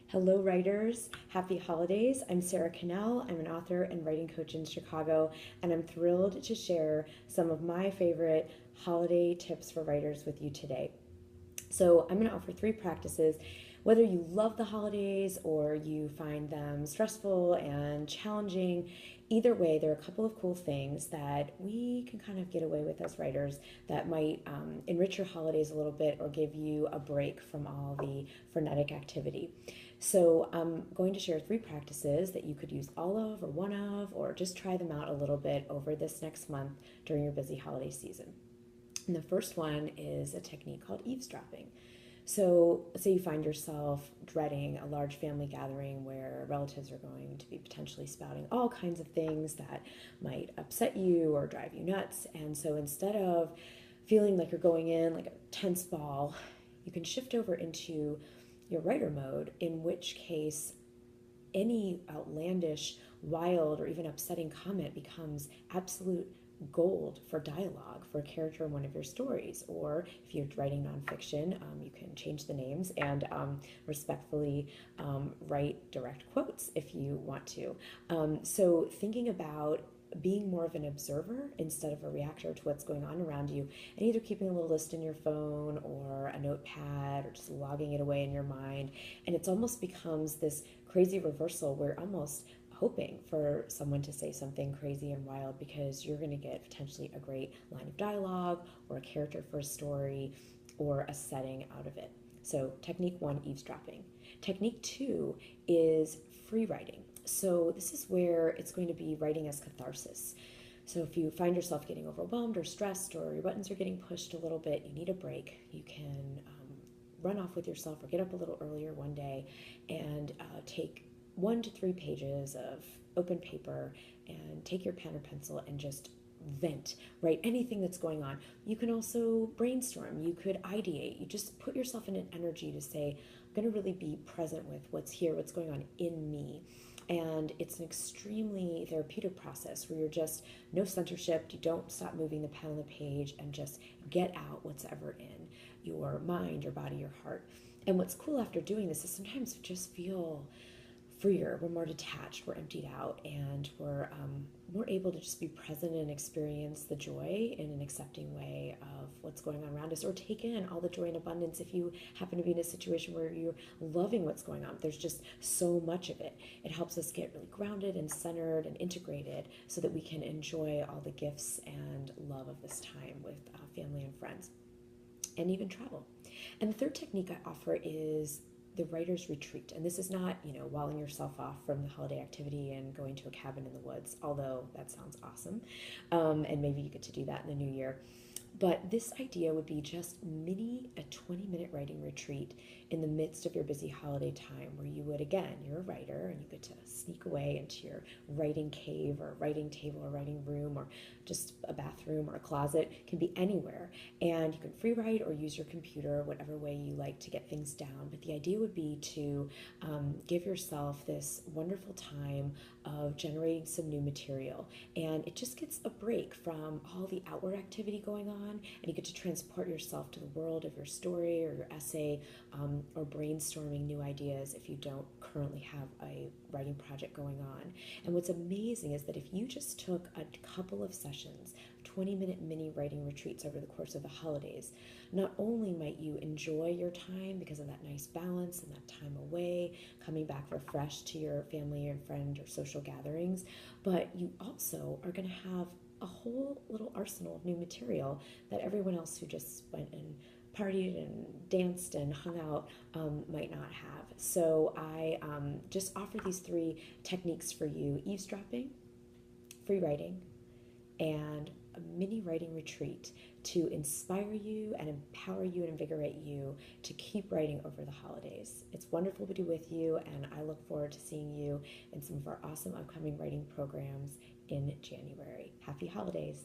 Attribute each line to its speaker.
Speaker 1: Hello, writers. Happy holidays. I'm Sarah Cannell. I'm an author and writing coach in Chicago, and I'm thrilled to share some of my favorite holiday tips for writers with you today. So, I'm going to offer three practices. Whether you love the holidays or you find them stressful and challenging, either way, there are a couple of cool things that we can kind of get away with as writers that might enrich your holidays a little bit or give you a break from all the frenetic activity. So, I'm going to share three practices that you could use all of, or one of, or just try them out a little bit over this next month during your busy holiday season. And the first one is a technique called eavesdropping. So, let's say you find yourself dreading a large family gathering where relatives are going to be potentially spouting all kinds of things that might upset you or drive you nuts. And so, instead of feeling like you're going in like a tense ball, you can shift over into your writer mode, in which case any outlandish, wild, or even upsetting comment becomes absolute gold for dialogue for a character in one of your stories. Or if you're writing nonfiction, you can change the names and respectfully write direct quotes if you want to. So thinking about being more of an observer instead of a reactor to what's going on around you, and either keeping a little list in your phone or a notepad or just logging it away in your mind. And it almost becomes this crazy reversal where almost hoping for someone to say something crazy and wild because you're going to get potentially a great line of dialogue or a character for a story or a setting out of it. So technique one, eavesdropping. Technique two is free writing. So this is where it's going to be writing as catharsis. So if you find yourself getting overwhelmed or stressed or your buttons are getting pushed a little bit, you need a break, you can run off with yourself or get up a little earlier one day and take 1 to 3 pages of open paper and take your pen or pencil and just vent, write anything that's going on. You can also brainstorm, you could ideate, you just put yourself in an energy to say, I'm going to really be present with what's here, what's going on in me. And it's an extremely therapeutic process where you're just no censorship, you don't stop moving the pen on the page and just get out what's ever in your mind, your body, your heart. And what's cool after doing this is sometimes you just feel freer, we're more detached, we're emptied out, and we're more able to just be present and experience the joy in an accepting way of what's going on around us, or take in all the joy and abundance if you happen to be in a situation where you're loving what's going on. There's just so much of it. It helps us get really grounded and centered and integrated so that we can enjoy all the gifts and love of this time with family and friends, and even travel. And the third technique I offer is the writer's retreat. And this is not, walling yourself off from the holiday activity and going to a cabin in the woods, although that sounds awesome. And maybe you get to do that in the new year. But this idea would be just a 20-minute writing retreat in the midst of your busy holiday time where you would, again, you're a writer and you get to sneak away into your writing cave or writing table or writing room or just a bathroom or a closet. It can be anywhere. And you can free write or use your computer, whatever way you like to get things down. But the idea would be to give yourself this wonderful time of generating some new material. And it just gets a break from all the outward activity going on, and you get to transport yourself to the world of your story or your essay, or brainstorming new ideas if you don't currently have a writing project going on. And what's amazing is that if you just took a couple of sessions, 20-minute mini writing retreats over the course of the holidays, not only might you enjoy your time because of that nice balance and that time away, coming back refreshed to your family or friend or social gatherings, but you also are going to have a whole little arsenal of new material that everyone else who just went and partied and danced and hung out might not have. So I just offer these three techniques for you: eavesdropping, free writing, and a mini writing retreat to inspire you and empower you and invigorate you to keep writing over the holidays. It's wonderful to be with you, and I look forward to seeing you in some of our awesome upcoming writing programs in January. Happy holidays.